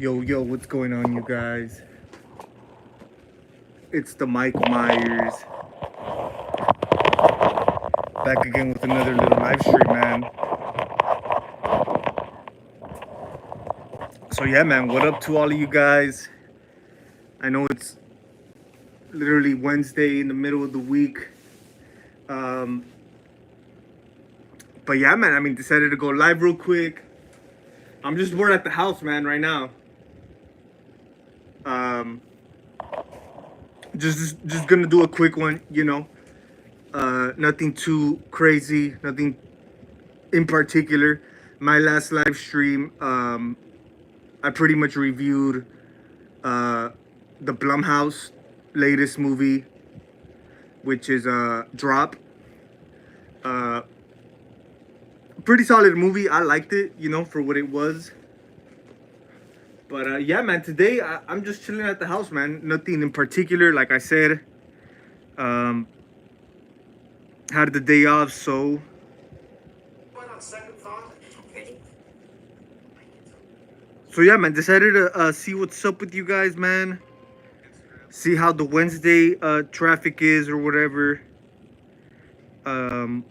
Yo, what's going on, you guys? It's the Michael Myers back again with another little live stream, man. So, yeah, man, what up to all of you guys? I know it's literally Wednesday in the middle of the week. Um, but, yeah, man, decided to go live real quick. I'm just bored at the house, man, right now. Just gonna do a quick one, nothing too crazy, nothing in particular. My last live stream, I pretty much reviewed the Blumhouse latest movie, which is Drop. Pretty solid movie. I liked it, for what it was. But yeah, man, today I'm just chilling at the house, man. Nothing in particular, like I said. Had the day off, so. So yeah, man, decided to see what's up with you guys, man. See how the Wednesday traffic is or whatever. So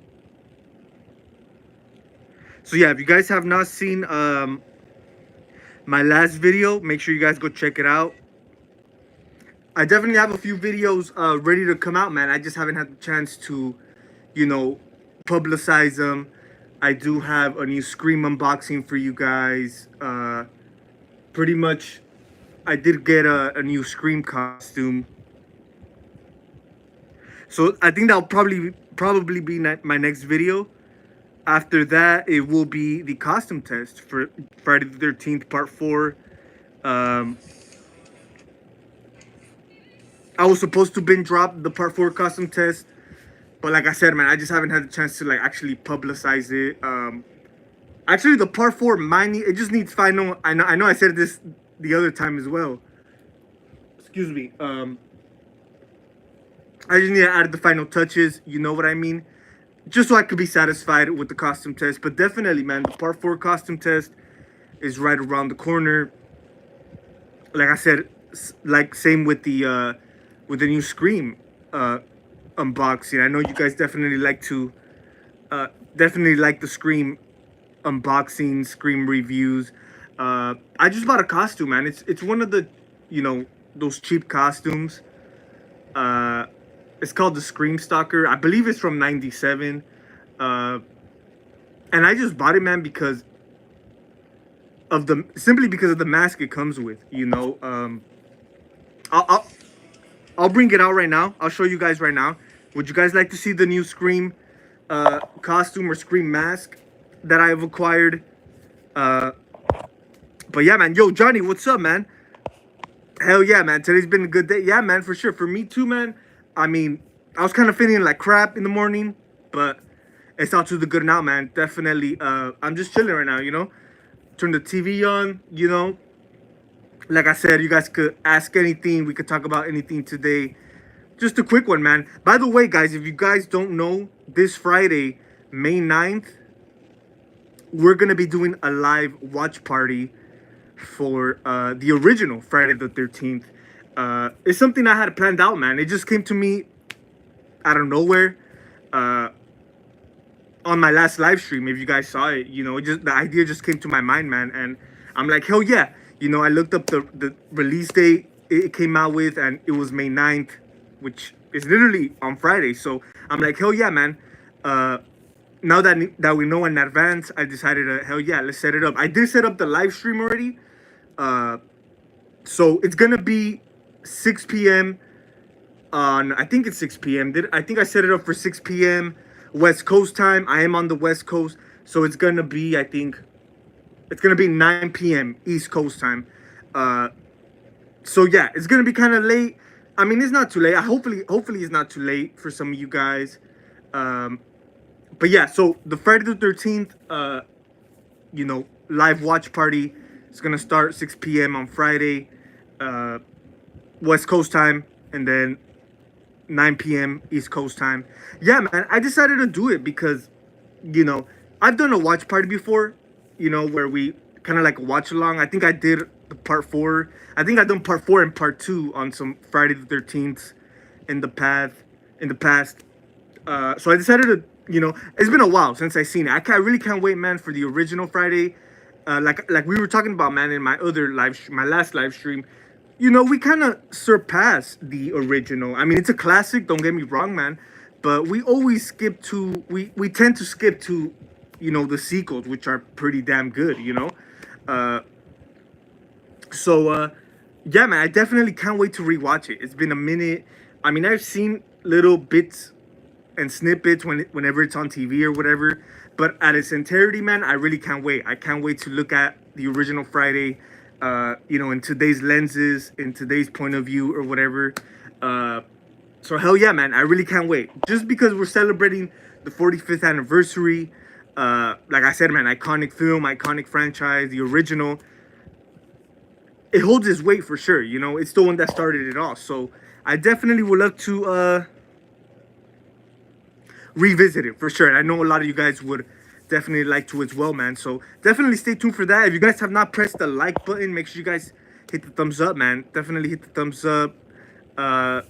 yeah, if you guys have not seen my last video, make sure you guys go check it out. I definitely have a few videos ready to come out, man. I just haven't had the chance to, publicize them. I do have a new Scream unboxing for you guys. Pretty much, I did get a new Scream costume. So I think that'll probably be my next video. After that, it will be the costume test for Friday the 13th, Part 4. I was supposed to been drop the Part 4 costume test, but like I said, man, I just haven't had the chance to actually publicize it. Actually, the Part 4 it just needs final. I know I said this the other time as well. Excuse me. I just need to add the final touches. You know what I mean? Just so I could be satisfied with the costume test. But definitely, man, the Part 4 costume test is right around the corner. Like I said, same with the new Scream unboxing. I know you guys definitely like the Scream unboxing, Scream reviews. I just bought a costume, man. It's one of the, those cheap costumes. It's called the Scream Stalker. I believe it's from '97. And I just bought it, man, because of simply because of the mask it comes with, I'll bring it out right now. I'll show you guys right now. Would you guys like to see the new Scream costume or Scream mask that I have acquired? But yeah, man. Yo, Johnny, what's up, man? Hell yeah, man. Today's been a good day. Yeah, man, for sure. For me too, man. I was kind of feeling like crap in the morning, but it's all to the good now, man. Definitely. I'm just chilling right now, Turn the TV on, Like I said, you guys could ask anything. We could talk about anything today. Just a quick one, man. By the way, guys, if you guys don't know, this Friday, May 9th, we're going to be doing a live watch party for the original Friday the 13th. It's something I had planned out, man. It just came to me out of nowhere on my last live stream. If you guys saw it, the idea just came to my mind, man. And I'm like, hell yeah. I looked up the release date it came out with, and it was May 9th, which is literally on Friday. So I'm like, hell yeah, man. Now that we know in advance, I decided to, hell yeah, let's set it up. I did set up the live stream already. So it's going to be 6 p.m. I think it's 6 p.m. I think I set it up for 6 p.m. West Coast time. I am on the West Coast. So it's going to be, I think, it's going to be 9 p.m. East Coast time. So yeah, it's going to be kind of late. It's not too late. Hopefully it's not too late for some of you guys. But yeah, so the Friday the 13th, live watch party is going to start 6 p.m. on Friday, West Coast time, and then 9 p.m. East Coast time. Yeah, man, I decided to do it because, I've done a watch party before, where we kind of like watch along. I think I did the part 4. I think I've done part 4 and part 2 on some Friday the 13th in the past. So I decided to, it's been a while since I seen it. I really can't wait, man, for the original Friday. Like we were talking about, man, in my my last live stream. We kind of surpassed the original. I mean, it's a classic. Don't get me wrong, man, but we always we tend to skip to, the sequels, which are pretty damn good. Uh, so yeah, man, I definitely can't wait to rewatch it. It's been a minute. I mean, I've seen little bits and snippets whenever it's on TV or whatever. But at its entirety, man, I really can't wait. I can't wait to look at the original Friday, in today's lenses, in today's point of view or whatever. So hell yeah, man, I really can't wait. Just because we're celebrating the 45th anniversary. Like I said, man, iconic film, iconic franchise, the original. It holds its weight for sure. It's the one that started it all. So I definitely would love to revisit it for sure. And I know a lot of you guys would definitely like to as well, man. So definitely stay tuned for that. If you guys have not pressed the like button, make sure you guys hit the thumbs up, man. Definitely hit the thumbs up.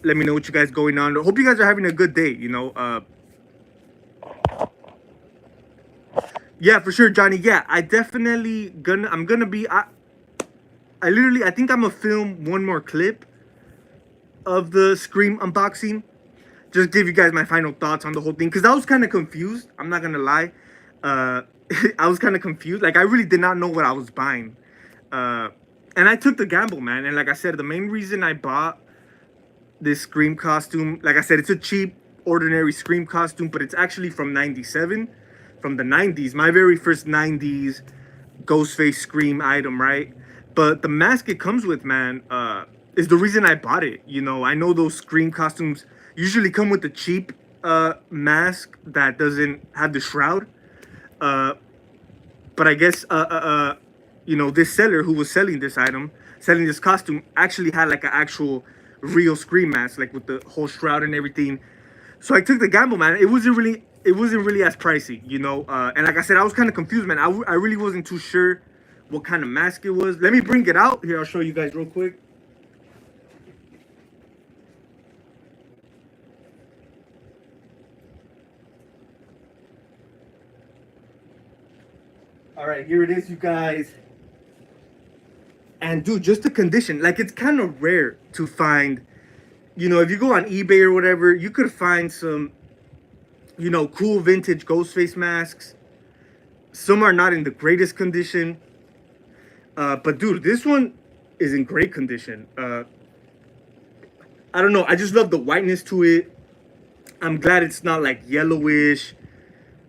Let me know what you guys going on. Hope you guys are having a good day. Yeah, for sure, Johnny. Yeah, I'm gonna be. I think I'm gonna film one more clip of the Scream unboxing. Just give you guys my final thoughts on the whole thing, because I was kind of confused. I'm not gonna lie. I was kind of confused. Like, I really did not know what I was buying. And I took the gamble, man. And like I said, the main reason I bought this Scream costume, like I said, it's a cheap, ordinary Scream costume, but it's actually from '97, from the '90s. My very first '90s Ghostface Scream item, right? But the mask it comes with, man, is the reason I bought it. I know those Scream costumes usually come with the cheap mask that doesn't have the shroud. But I guess this seller who was selling this costume, actually had like an actual real Scream mask, like with the whole shroud and everything. So I took the gamble, man. It wasn't really as pricey, and like I said, I was kind of confused, man. I really wasn't too sure what kind of mask it was. Let me bring it out here. I'll show you guys real quick. All right, here it is, you guys. And dude, just the condition, like, it's kind of rare to find, if you go on eBay or whatever, you could find some, cool vintage Ghostface masks. Some are not in the greatest condition. But dude, this one is in great condition. I don't know. I just love the whiteness to it. I'm glad it's not like yellowish.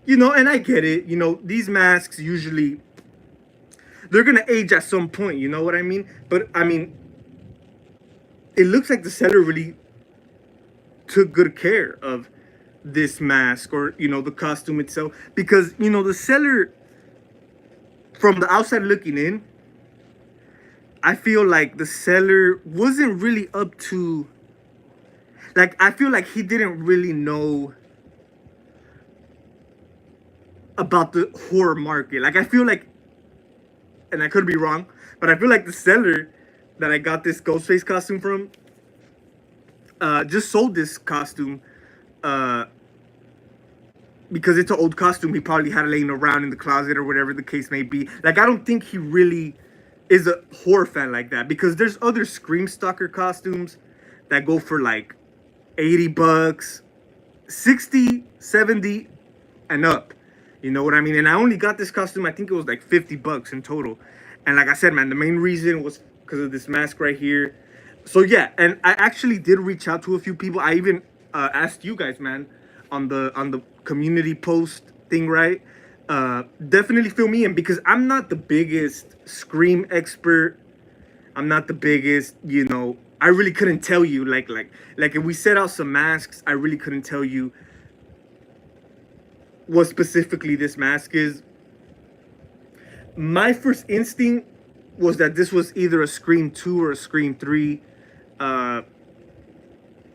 And I get it. These masks usually, they're going to age at some point. You know what I mean? But I mean, it looks like the seller really took good care of this mask, or, the costume itself. Because, the seller, from the outside looking in, I feel like the seller wasn't really up to, like, I feel like he didn't really know about the horror market. Like, I feel like, and I could be wrong, but I feel like the seller that I got this Ghostface costume from just sold this costume because it's an old costume. He probably had it laying around in the closet or whatever the case may be. Like, I don't think he really is a horror fan like that, because there's other Scream Stalker costumes that go for like $80, 60, 70 and up. You know what I mean? And I only got this costume, I think it was like $50 in total. And like I said, man, the main reason was because of this mask right here. So yeah, and I actually did reach out to a few people. I even asked you guys, man, on the community post thing, right? Definitely fill me in, because I'm not the biggest Scream expert. I'm not the biggest, I really couldn't tell you, like if we set out some masks, I really couldn't tell you what specifically this mask is. My first instinct was that this was either a Scream 2 or a Scream 3. I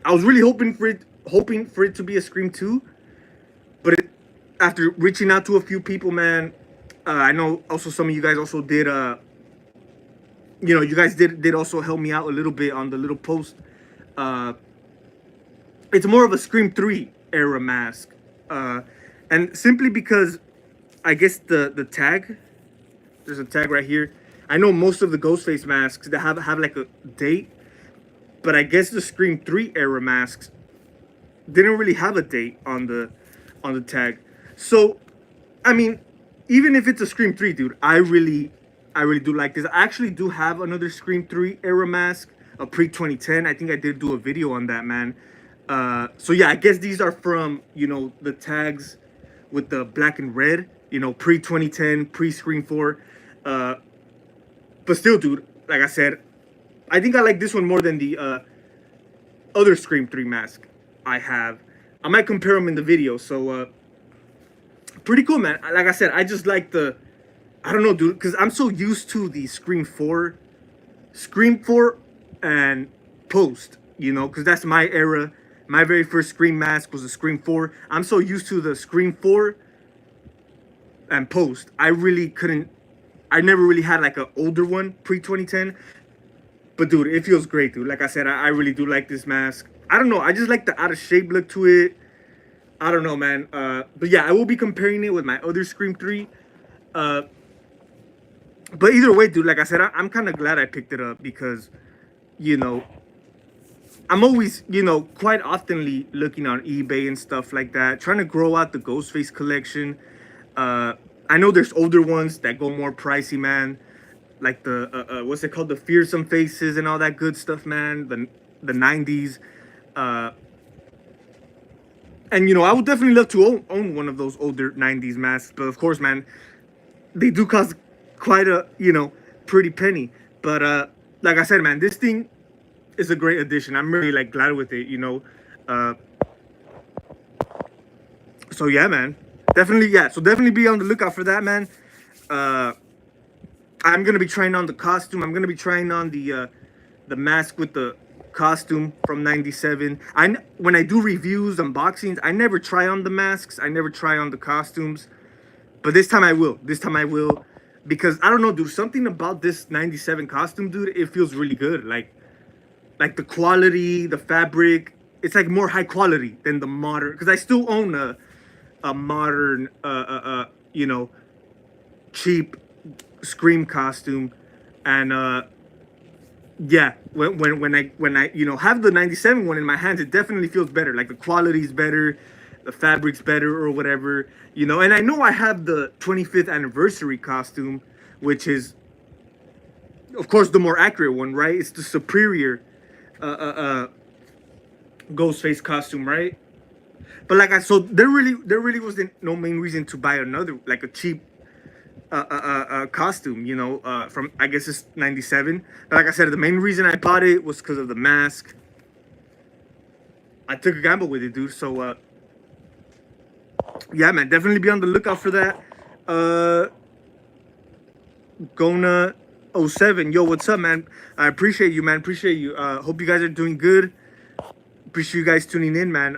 was really hoping for it to be a Scream 2, but after reaching out to a few people, man, I know also some of you guys also did you know, you guys did also help me out a little bit on the little post. Uh, it's more of a Scream 3 era mask, and simply because I guess the tag, there's a tag right here. I know most of the Ghostface masks that have like a date, but I guess the Scream 3 era masks didn't really have a date on the tag. So, I mean, even if it's a Scream 3, dude, I really do like this. I actually do have another Scream 3 era mask, a pre 2010. I think I did do a video on that, man. So yeah, I guess these are from, you know, the tags with the black and red, you know, pre 2010, pre Scream 4. But still, dude, like I said, I think I like this one more than the other Scream 3 mask I have. I might compare them in the video. So pretty cool, man. Like I said, I just like the, I don't know, dude, because I'm so used to the Scream 4 and Post, you know, because that's my era. My very first Scream mask was a Scream 4. I'm so used to the Scream 4 and Post. I never really had like an older one pre 2010. But dude, it feels great, dude. Like I said, I really do like this mask. I don't know. I just like the out of shape look to it. I don't know, man. But yeah, I will be comparing it with my other Scream 3. But either way, dude, like I said, I'm kind of glad I picked it up because, you know, I'm always, you know, quite oftenly looking on eBay and stuff like that, trying to grow out the Ghostface collection. I know there's older ones that go more pricey, man. Like the, what's it called? The Fearsome Faces and all that good stuff, man. The 90s. And, you know, I would definitely love to own one of those older 90s masks. But, of course, man, they do cost quite a, you know, pretty penny. But, like I said, man, this thing is a great addition. I'm really, like, glad with it, you know. So, yeah, man. Definitely, yeah. So, definitely be on the lookout for that, man. I'm going to be trying on the costume. I'm going to be trying on the mask with the costume from 97. When I do reviews, unboxings, I never try on the masks. I never try on the costumes. But this time I will. This time I will. Because, I don't know, dude. Something about this 97 costume, dude, it feels really good. Like the quality, the fabric. It's, like, more high quality than the modern. Because I still own a modern, you know, cheap Scream costume. And, yeah, when I you know have the 97 one in my hands, it definitely feels better. Like the quality's better, the fabric's better or whatever, you know. And I know I have the 25th anniversary costume, which is of course the more accurate one, right? It's the superior Ghostface costume, right? But like so there really wasn't no main reason to buy another, like a cheap costume, you know, from, I guess it's 97. But like I said, the main reason I bought it was because of the mask. I took a gamble with it, dude. So yeah, man, definitely be on the lookout for that. Gona 07, yo, what's up, man? I appreciate you, man. Appreciate you. Hope you guys are doing good. Appreciate you guys tuning in, man.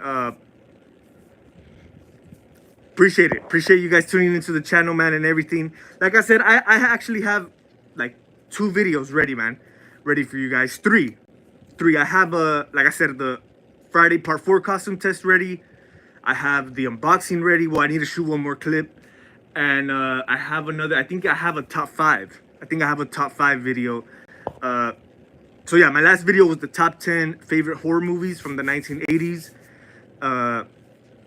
Appreciate it. Appreciate you guys tuning into the channel, man, and everything. Like I said, I actually have like 2 videos ready, man. Ready for you guys. 3. I have like I said, the Friday part 4 costume test ready. I have the unboxing ready. Well, I need to shoot one more clip. And I have another, I think I have a top 5. I think I have a top 5 video. So yeah, my last video was the top 10 favorite horror movies from the 1980s.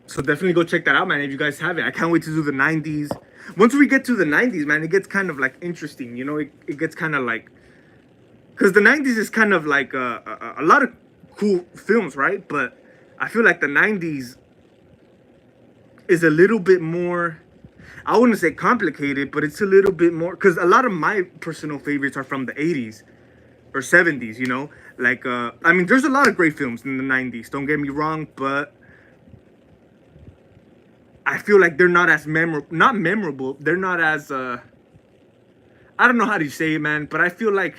So definitely go check that out, man, if you guys have it. I can't wait to do the 90s. Once we get to the 90s, man, it gets kind of like interesting, you know. It gets kind of like, because the 90s is kind of like a lot of cool films, right? But I feel like the 90s is a little bit more, I wouldn't say complicated, but it's a little bit more, because a lot of my personal favorites are from the 80s or 70s, you know. Like, I mean, there's a lot of great films in the 90s, don't get me wrong, but I feel like they're not as memorable. They're not as, I don't know how to say it, man, but I feel like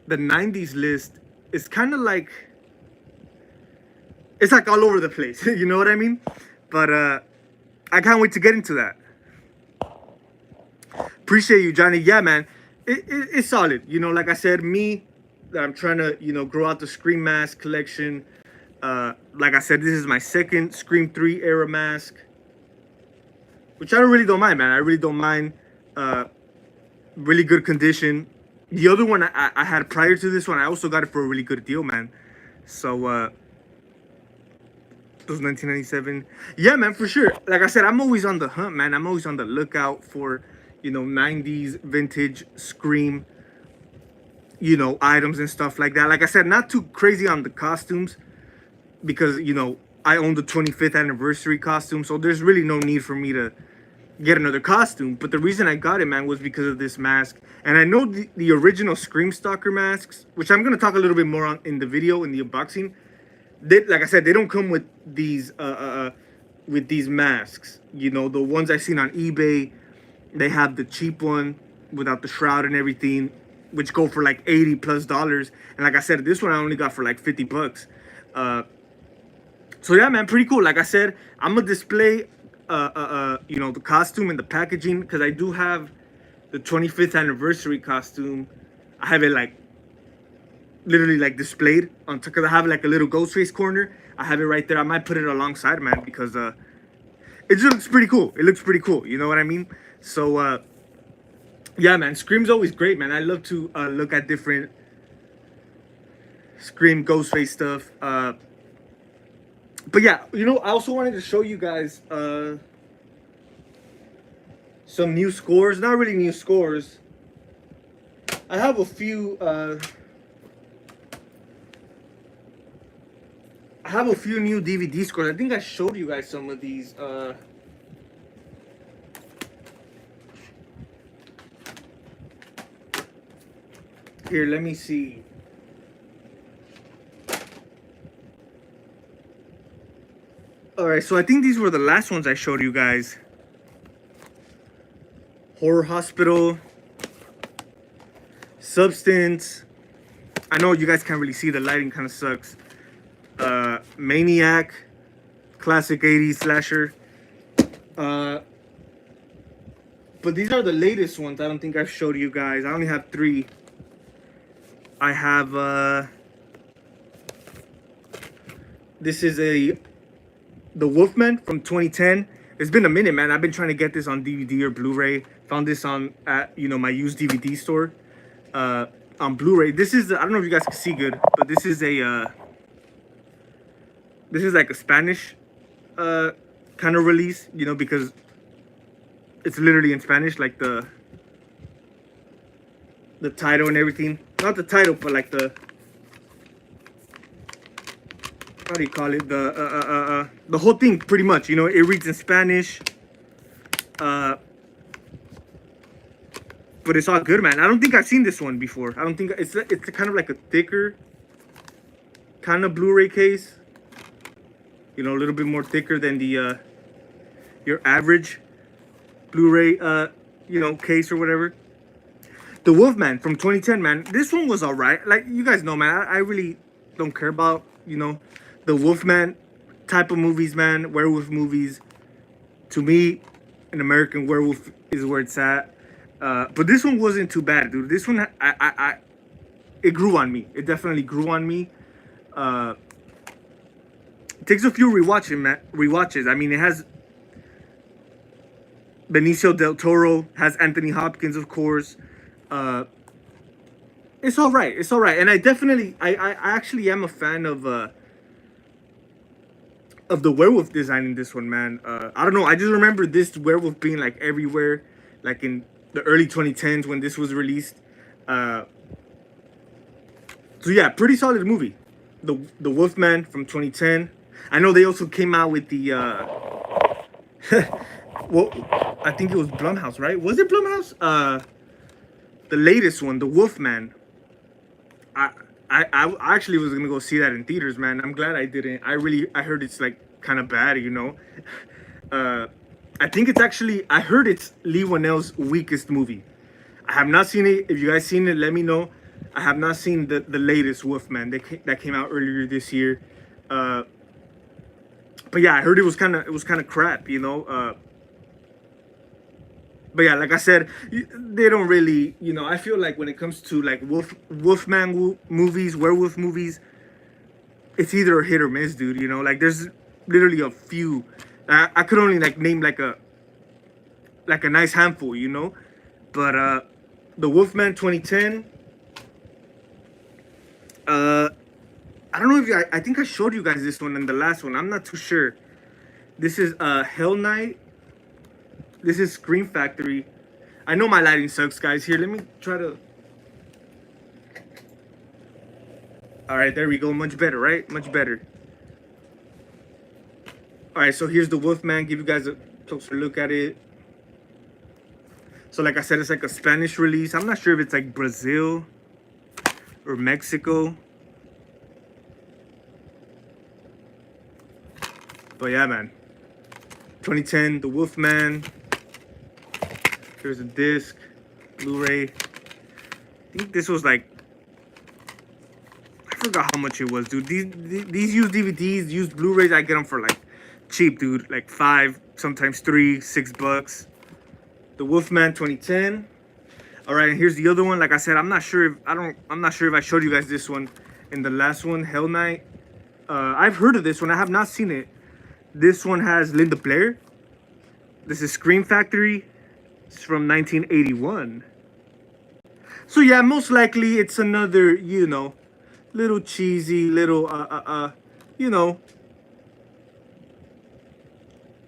the 90s list is kind of like, it's like all over the place. You know what I mean? But I can't wait to get into that. Appreciate you, Johnny. Yeah, man. it's solid. You know, like I said, me that I'm trying to grow out the Scream mask collection. Like I said, this is my second Scream 3 era mask, which I really don't mind, man. I really don't mind. Really good condition. The other one I had prior to this one, I also got it for a really good deal, man. So it was 1997. Yeah, man, for sure. Like I said, I'm always on the hunt, man. I'm always on the lookout for 90s vintage Scream items and stuff like that. Like I said, not too crazy on the costumes because I own the 25th anniversary costume, so there's really no need for me to get another costume. But the reason I got it, man, was because of this mask. And I know the original Scream Stalker masks, which I'm gonna talk a little bit more on in the video, in the unboxing. Like I said, they don't come with these masks. The ones I've seen on eBay, they have the cheap one without the shroud and everything, which go for like $80+. And like I said, this one I only got for like $50. So yeah, man, pretty cool. Like I said, I'm gonna display the costume and the packaging, because I do have the 25th anniversary costume. I have it like literally like displayed on, because I have like a little Ghostface corner. I have it right there. I might put it alongside, man, because it just looks pretty cool. It looks pretty cool, you know what I mean? So yeah, man, Scream's always great, man. I love to look at different Scream Ghostface stuff. But yeah, I also wanted to show you guys some new scores. Not really new scores. I have a few new DVD scores. I think I showed you guys some of these. Here, let me see. Alright, so I think these were the last ones I showed you guys. Horror Hospital, Substance. I know you guys can't really see, the lighting kind of sucks. Maniac, classic 80s slasher. But these are the latest ones. I don't think I've showed you guys. I only have 3. I have this is the Wolfman from 2010. It's been a minute, man. I've been trying to get this on DVD or Blu-ray. Found this at my used DVD store on Blu-ray. This is I don't know if you guys can see good, but this is like a Spanish kind of release, because it's literally in Spanish, like the title and everything. Not the title, but like the, how do you call it? The whole thing, pretty much. It reads in Spanish. But it's all good, man. I don't think I've seen this one before. I don't think it's kind of like a thicker kind of Blu-ray case. A little bit more thicker than the your average Blu-ray case or whatever. The Wolfman from 2010, man. This one was alright. Like, you guys know, man, I really don't care about, the Wolfman type of movies, man. Werewolf movies. To me, an American Werewolf is where it's at. But this one wasn't too bad, dude. This one, it grew on me. It definitely grew on me. It takes a few rewatches. I mean, it has Benicio del Toro, has Anthony Hopkins, of course. It's all right. It's all right. And I actually am a fan of the werewolf design in this one, man. I don't know. I just remember this werewolf being like everywhere, like in the early 2010s when this was released. So yeah, pretty solid movie. The Wolfman from 2010. I know they also came out with the well, I think it was Blumhouse, right? Was it Blumhouse? The latest one, The Wolfman. I actually was gonna go see that in theaters, man. I'm glad I didn't. I heard it's like kind of bad, I think it's actually, I heard it's Leigh Whannell's weakest movie. I have not seen it. If you guys seen it, let me know. I have not seen the latest Wolfman that came out earlier this year. But yeah, I heard it was kind of crap, But yeah, like I said, they don't really, I feel like when it comes to like movies, werewolf movies, it's either a hit or miss, dude. Like there's literally a few. I could only like name like a nice handful, But the Wolfman 2010. I don't know if I think I showed you guys this one in the last one. I'm not too sure. This is Hell Night. This is Scream Factory. I know my lighting sucks, guys. Here, let me try to. All right, there we go. Much better, right? Much better. All right, so here's the Wolfman. Give you guys a closer look at it. So, like I said, it's like a Spanish release. I'm not sure if it's like Brazil or Mexico. But yeah, man. 2010, The Wolfman. Here's a disc, Blu-ray. I think this was like, I forgot how much it was, dude. These used DVDs, used Blu-rays, I get them for like cheap, dude. Like $5, sometimes $3, $6. The Wolfman 2010. All right, and here's the other one. Like I said, I'm not sure if I showed you guys this one in the last one, Hell Night. I've heard of this one. I have not seen it. This one has Linda Blair. This is Scream Factory. It's from 1981. So yeah, most likely it's another, little cheesy, little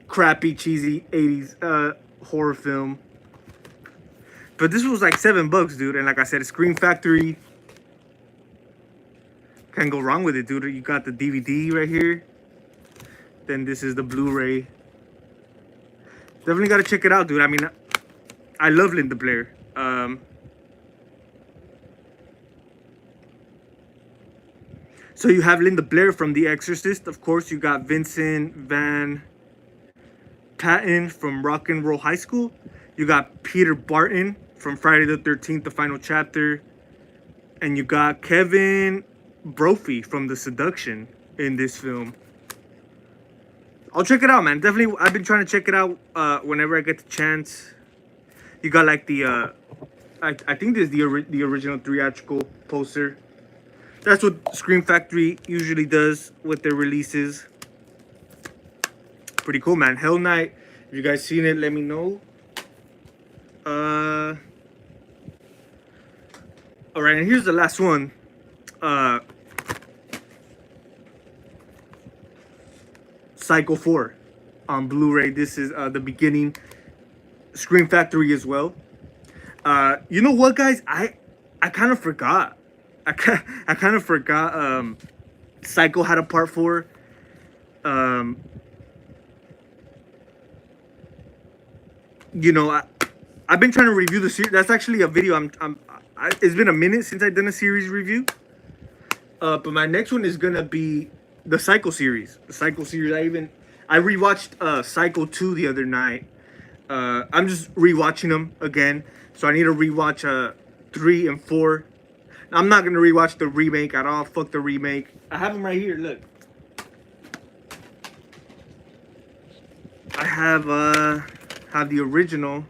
crappy, cheesy 80s horror film. But this was like $7, dude. And like I said, Scream Factory. Can't go wrong with it, dude. You got the DVD right here. Then this is the Blu-ray. Definitely gotta check it out, dude. I mean, I love Linda Blair. So you have Linda Blair from The Exorcist. Of course, you got Vincent Van Patten from Rock and Roll High School. You got Peter Barton from Friday the 13th, the final chapter. And you got Kevin Brophy from The Seduction in this film. I'll check it out, man. Definitely, I've been trying to check it out whenever I get the chance. You got like the, I think this is the original theatrical poster. That's what Scream Factory usually does with their releases. Pretty cool, man. Hell Night. If you guys seen it, let me know. All right, and here's the last one. Psycho 4 on Blu-ray. This is the beginning. Scream Factory as well. You know what, guys? I kind of forgot. I kind of forgot. Psycho had a part 4. I've been trying to review the series. That's actually a video. It's been a minute since I've done a series review. But my next one is gonna be the Psycho series. The Psycho series. I rewatched Psycho 2 the other night. I'm just rewatching them again. So I need to rewatch 3 and 4. I'm not gonna rewatch the remake at all. Fuck the remake. I have them right here. Look. I have the original.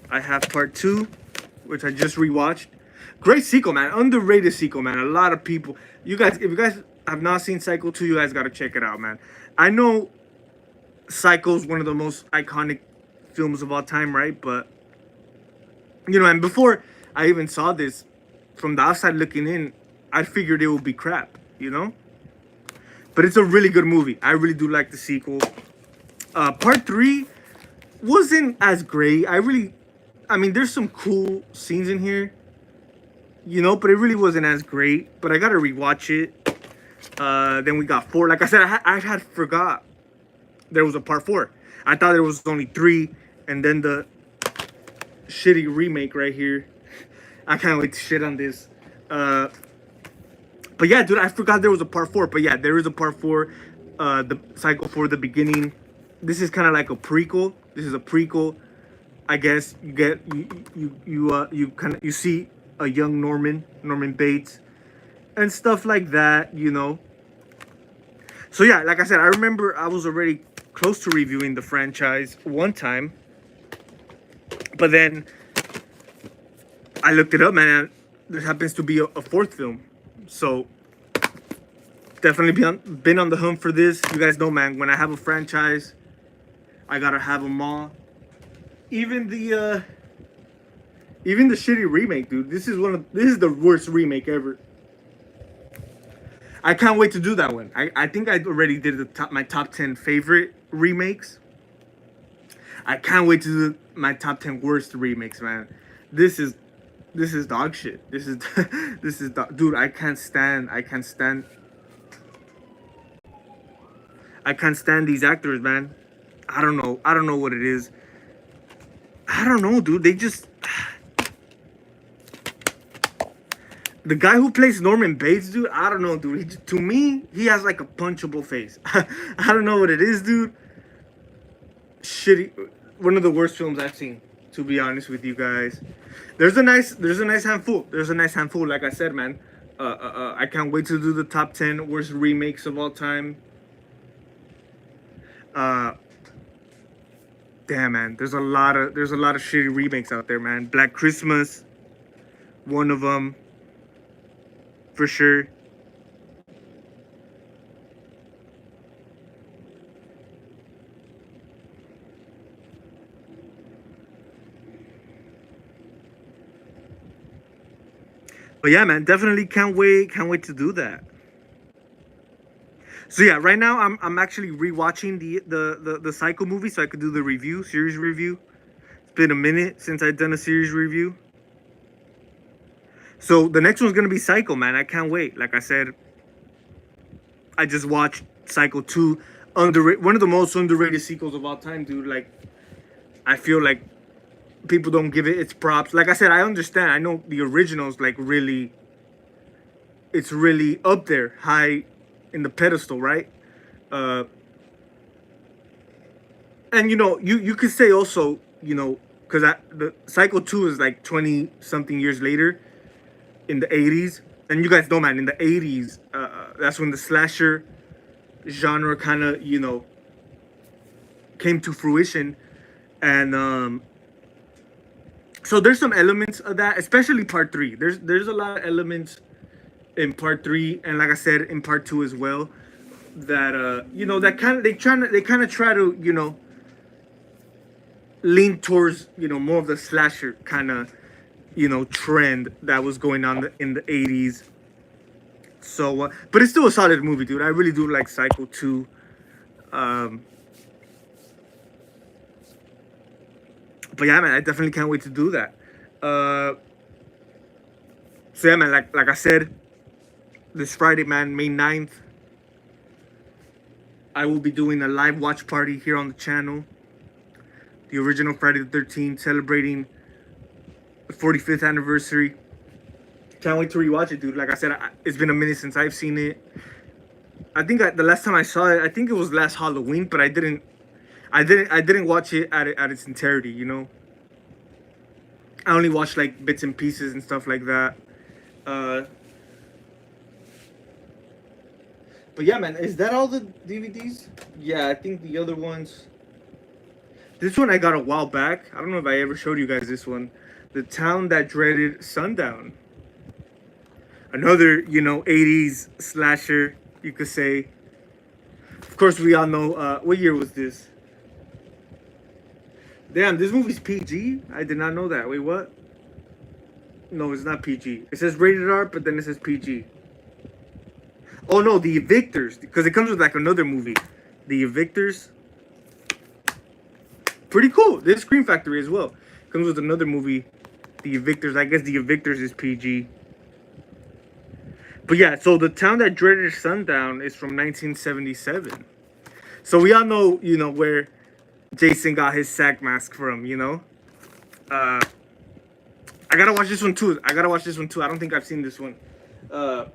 I have part 2, which I just rewatched. Great sequel, man. Underrated sequel, man. A lot of people. If you guys have not seen Psycho 2, you guys gotta check it out, man. I know Psycho is one of the most iconic films of all time, right? But and before I even saw this, from the outside looking in, I figured it would be crap, But it's a really good movie. I really do like the sequel. Part 3 wasn't as great. I mean, there's some cool scenes in here, but it really wasn't as great. But I gotta rewatch it. Then we got 4. Like I said, I had forgot there was a part 4. I thought there was only 3, and then the shitty remake right here. I can't wait to shit on this. But yeah, dude, I forgot there was a part 4. But yeah, there is a part 4. The Psycho 4, the beginning. This is kind of like a prequel. This is a prequel. I guess you see a young Norman Bates, and stuff like that, So yeah, like I said, I remember I was already close to reviewing the franchise one time, but then I looked it up, man. And there happens to be a fourth film, so definitely been on the hunt for this. You guys know, man. When I have a franchise, I gotta have them all. Even the shitty remake, dude. This is the worst remake ever. I can't wait to do that one. I think I already did my top 10 favorite remakes. I can't wait to do my top 10 worst remakes, man. This is dog shit. This is dude. I can't stand these actors, man. I don't know what it is. I don't know, dude. They just the guy who plays Norman Bates, dude. I don't know, dude. To me, he has like a punchable face. I don't know what it is, dude. Shitty. One of the worst films I've seen, to be honest with you guys. There's a nice handful. Like I said, man. I can't wait to do the top 10 worst remakes of all time. Damn, man. There's a lot of shitty remakes out there, man. Black Christmas, one of them, for sure. But yeah, man, definitely can't wait to do that. So yeah, right now I'm actually rewatching the Psycho movie so I could do the series review. It's been a minute since I've done a series review. So the next one's gonna be Psycho, man. I can't wait. Like I said, I just watched Psycho 2, one of the most underrated sequels of all time, dude. Like, I feel like people don't give it its props. Like I said, I understand. I know the original's like really, it's really up there, high in the pedestal, right? And you know, you could say also, you know, because the Psycho 2 is like 20 something years later, in the 80s. And you guys know, man, in the 80s, that's when the slasher genre kind of, you know, came to fruition. And so there's some elements of that, especially part 3. There's a lot of elements in part 3, and like I said, in part 2 as well, that you know, that kind of they kind of try to, you know, lean towards, you know, more of the slasher kind of, you know, trend that was going on in the 80s. So but it's still a solid movie, dude. I really do like Psycho 2. But yeah, man, I definitely can't wait to do that. So yeah, man, like I said, this Friday, man, May 9th, I will be doing a live watch party here on the channel. The original Friday the 13th, celebrating the 45th anniversary. Can't wait to rewatch it, dude. Like I said, it's been a minute since I've seen it. I think the last time I saw it, I think it was last Halloween, but I didn't watch it at its entirety, you know. I only watched like bits and pieces and stuff like that. But yeah, man, is that all the DVDs? Yeah, I think the other ones. This one I got a while back. I don't know if I ever showed you guys this one. The Town That Dreaded Sundown. Another, you know, 80s slasher, you could say. Of course, we all know, what year was this? Damn, this movie's PG? I did not know that. Wait, what? No, it's not PG. It says rated R, but then it says PG. Oh, no, The Evictors. Because it comes with, like, another movie. The Evictors. Pretty cool. This Scream Factory as well. Comes with another movie. The Evictors. I guess The Evictors is PG. But yeah, so The Town That Dreaded Sundown is from 1977. So we all know, you know, where Jason got his sack mask from, you know. I gotta watch this one too. I don't think I've seen this one. But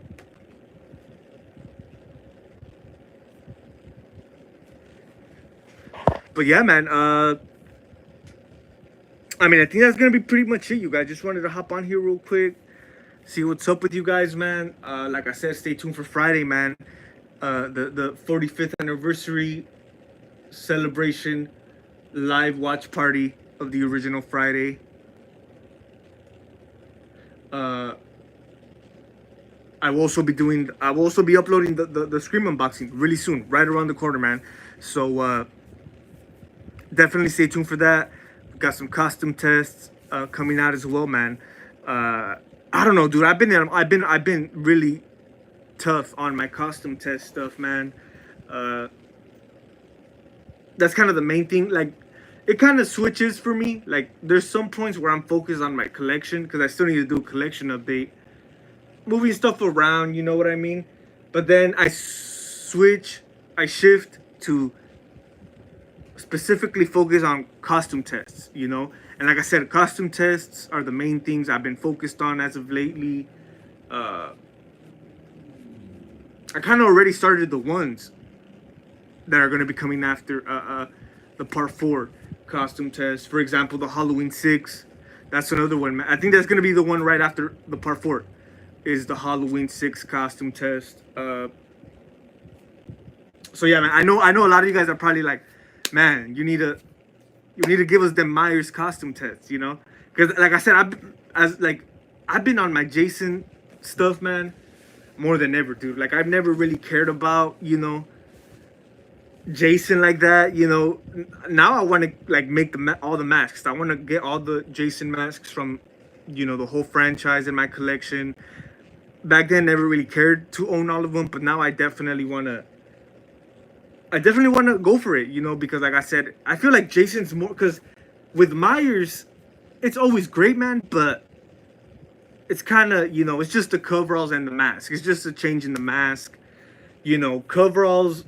yeah, man. I mean, I think that's gonna be pretty much it, you guys. Just wanted to hop on here real quick, see what's up with you guys, man. Like I said, stay tuned for Friday, man. The 45th anniversary celebration live watch party of the original Friday. I will also be uploading the Scream unboxing really soon, right around the corner, man. So definitely stay tuned for that. We've got some costume tests coming out as well, man. I don't know, dude. I've been really tough on my costume test stuff, man. That's kind of the main thing. Like, it kind of switches for me. Like, there's some points where I'm focused on my collection because I still need to do a collection update, moving stuff around, you know what I mean? But then I shift to specifically focus on costume tests, you know? And like I said, costume tests are the main things I've been focused on as of lately. I kind of already started the ones that are going to be coming after the part 4 costume test. For example, the Halloween 6. That's another one. I think that's going to be the one right after the part 4 is the Halloween 6 costume test. So yeah, man, I know a lot of you guys are probably like, man, you need to give us them Myers costume tests, you know? Because like I said, I've been on my Jason stuff, man, more than ever, dude. Like, I've never really cared about, you know, Jason like that, you know. Now I want to like make all the masks. I want to get all the Jason masks from, you know, the whole franchise in my collection. Back then, never really cared to own all of them, but now I definitely want to go for it, you know, because like I said, I feel like Jason's more, because with Myers, it's always great, man, but it's kind of, you know, it's just the coveralls and the mask. It's just a change in the mask, you know. Coveralls,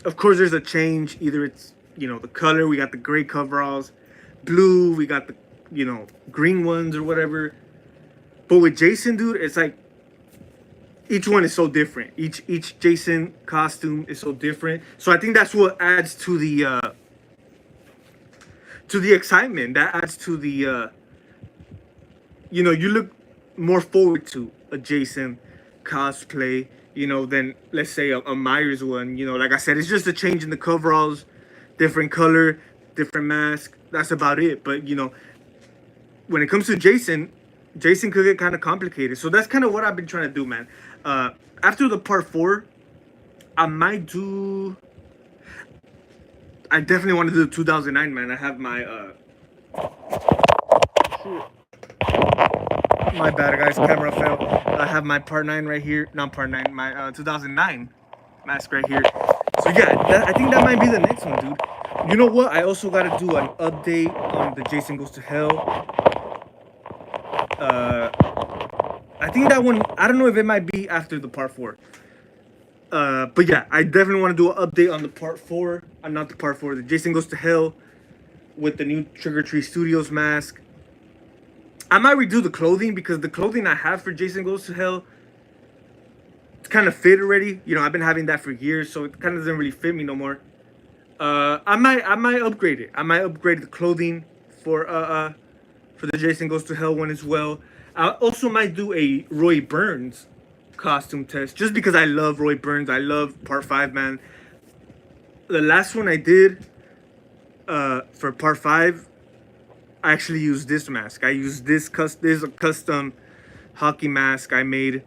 of course, there's a change. Either it's, you know, the color, we got the gray coveralls, blue, we got the, you know, green ones or whatever. But with Jason, dude, it's like each one is so different. Each Jason costume is so different. So I think that's what adds to the excitement. That adds to the you know, you look more forward to a Jason cosplay, you know, than let's say a Myers one. You know, like I said, it's just a change in the coveralls, different color, different mask. That's about it. But you know, when it comes to Jason could get kind of complicated. So that's kind of what I've been trying to do, man. After the part 4, I definitely want to do 2009, man. I have my my bad, guys, camera fell. I have my part 9 right here. Not part 9, my 2009 mask right here. So yeah, I think that might be the next one, dude. You know what? I also got to do an update on the Jason Goes to Hell. I think that one, I don't know if it might be after the part 4. But yeah, I definitely want to do an update on the part 4. Not the part 4, the Jason Goes to Hell with the new Trigger Tree Studios mask. I might redo the clothing because the clothing I have for Jason Goes to Hell, it's kind of fit already. You know, I've been having that for years, so it kind of doesn't really fit me no more. I might upgrade it. I might upgrade the clothing for the Jason Goes to Hell one as well. I also might do a Roy Burns costume test just because I love Roy Burns. I love part 5, man. The last one I did for part 5, I actually used this mask. I used this is a custom hockey mask I made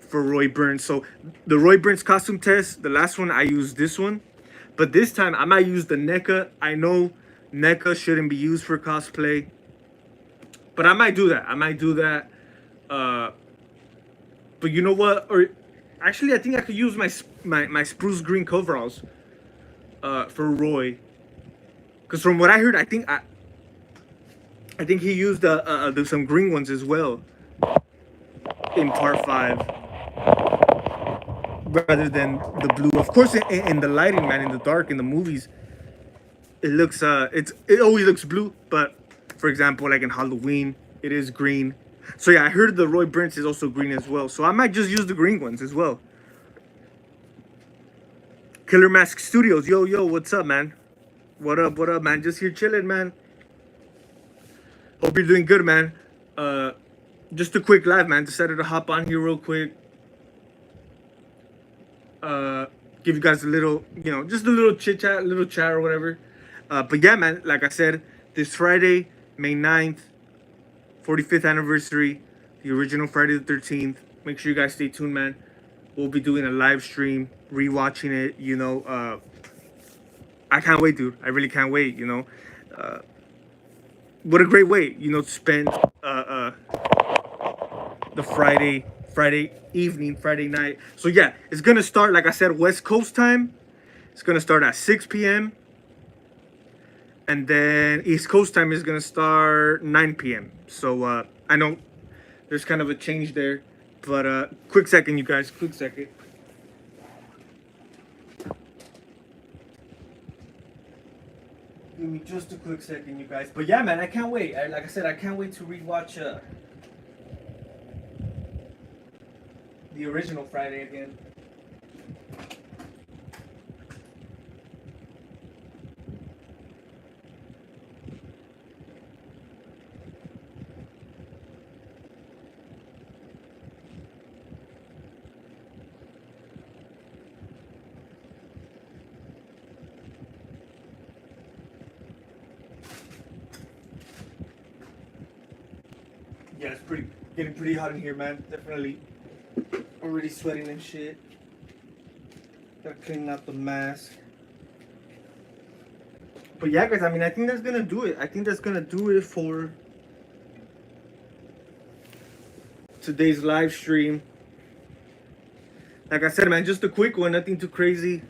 for Roy Burns. So the Roy Burns costume test, the last one, I used this one. But this time I might use the NECA. I know NECA shouldn't be used for cosplay, but I might do that. But you know what? Or actually, I think I could use my spruce green coveralls for Roy. Because from what I heard, I think he used some green ones as well in part 5, rather than the blue. Of course, in the lighting, man, in the dark, in the movies, it looks it always looks blue. But for example, like in Halloween, it is green. So yeah, I heard the Roy Burns is also green as well. So I might just use the green ones as well. Killer Mask Studios, yo, what's up, man? What up, man? Just here chilling, man. Hope you're doing good, man. Just a quick live, man. Decided to hop on here real quick. Give give you guys a little, just a little chit chat, a little chat or whatever. But yeah, man, like I said, this Friday, May 9th, 45th anniversary, the original Friday the 13th. Make sure you guys stay tuned, man. We'll be doing a live stream, rewatching it, I can't wait, dude. I really can't wait, What a great way, to spend the Friday evening, Friday night. So yeah, it's gonna start, like I said, West Coast time. It's gonna start at 6 p.m. And then East Coast time is gonna start 9 p.m. So I know there's kind of a change there, but quick second, you guys, quick second. Give me just a quick second, you guys. But yeah, man, I can't wait. Like I said, I can't wait to rewatch the original Friday again. Yeah, it's getting pretty hot in here, man. Definitely already sweating and shit. Gotta clean out the mask. But yeah, guys, I mean, I think that's gonna do it. I think that's gonna do it for today's live stream. Like I said, man, just a quick one, nothing too crazy.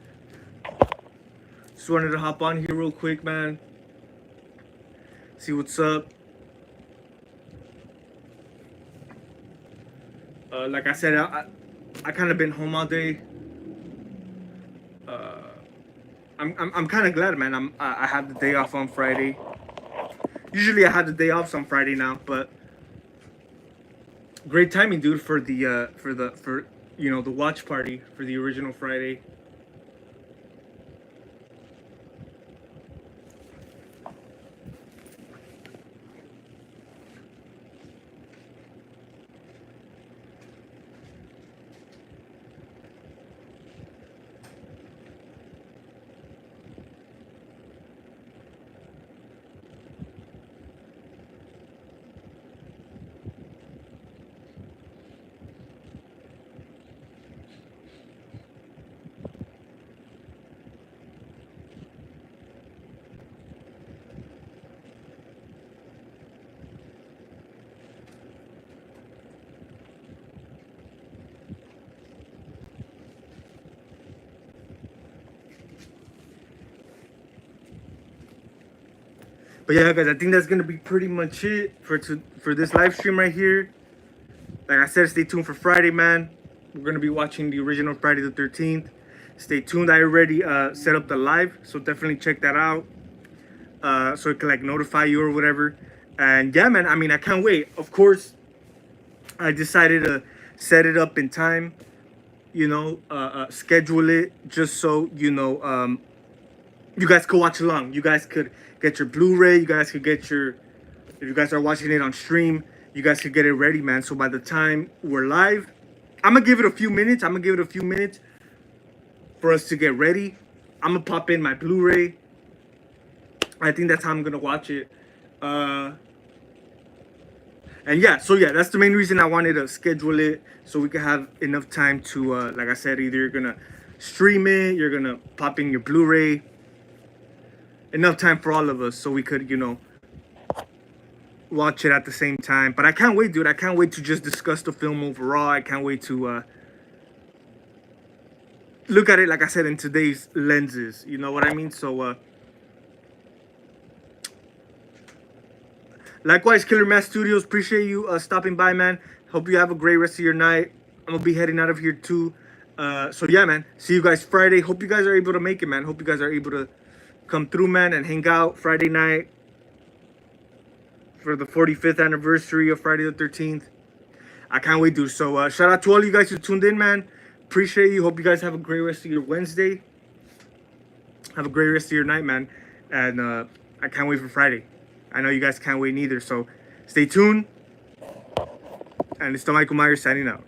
Just wanted to hop on here real quick, man. See what's up. Like I said, I kind of been home all day. I'm kind of glad, man. I had the day off on Friday. Usually I had the day off on Friday now, but great timing, dude, for the the watch party for the original Friday. But yeah, guys, I think that's gonna be pretty much it for this live stream right here. Like I said, stay tuned for Friday, man. We're gonna be watching the original Friday the 13th. Stay tuned. I already set up the live, so definitely check that out. So it can like notify you or whatever. And yeah, man, I mean, I can't wait. Of course, I decided to set it up in time. Schedule it just so you guys could watch along. You guys could get your Blu-ray. You guys could get if you guys are watching it on stream, you guys could get it ready, man. So by the time we're live, I'm gonna give it a few minutes. For us to get ready. I'm gonna pop in my Blu-ray. I think that's how I'm gonna watch it. And yeah, so yeah, that's the main reason I wanted to schedule it, so we could have enough time to, like I said, either you're gonna stream it, you're gonna pop in your Blu-ray. Enough time for all of us, so we could, watch it at the same time. But I can't wait, dude. I can't wait to just discuss the film overall. I can't wait to look at it, like I said, in today's lenses. You know what I mean? So, likewise, Killer Mass Studios, appreciate you stopping by, man. Hope you have a great rest of your night. I'm gonna be heading out of here too. So yeah, man. See you guys Friday. Hope you guys are able to make it, man. Hope you guys are able to come through, man, and hang out Friday night for the 45th anniversary of Friday the 13th. I can't wait, dude. So shout out to all you guys who tuned in, man. Appreciate you. Hope you guys have a great rest of your Wednesday. Have a great rest of your night, man. And I can't wait for Friday. I know you guys can't wait neither. So stay tuned. And it's Michael Myers signing out.